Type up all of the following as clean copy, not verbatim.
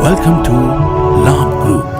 Welcome to Labh Group.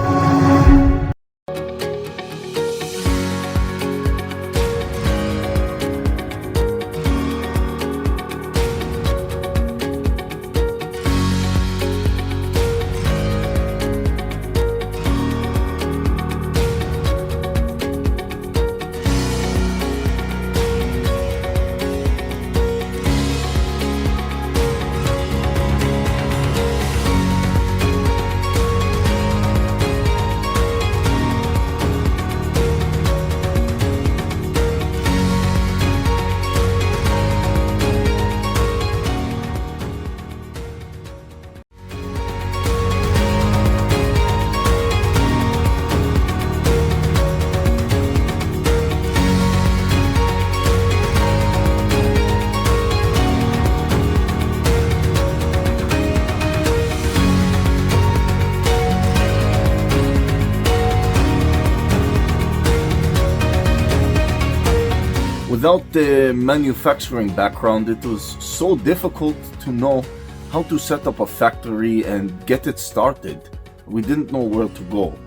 Without the manufacturing background, it was so difficult to know how to set up a factory and get it started. We didn't know where to go.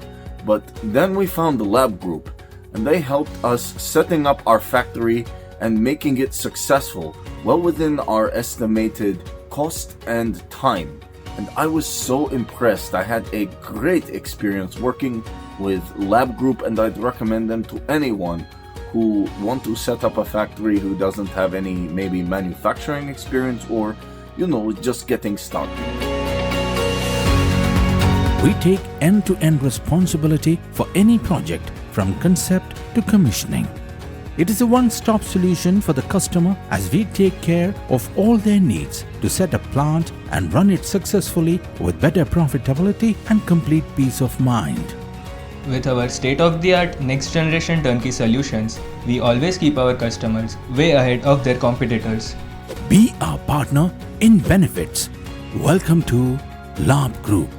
But then we found the Labh Group, and they helped us setting up our factory and making it successful, well within our estimated cost and time. And I was so impressed. I had a great experience working with Labh Group, and I'd recommend them to anyone who want to set up a factory who doesn't have any maybe manufacturing experience or, just getting started. We take end-to-end responsibility for any project from concept to commissioning. It is a one-stop solution for the customer as we take care of all their needs to set a plant and run it successfully with better profitability and complete peace of mind. With our state-of-the-art next-generation turnkey solutions, we always keep our customers way ahead of their competitors. Be our partner in benefits. Welcome to Labh Group.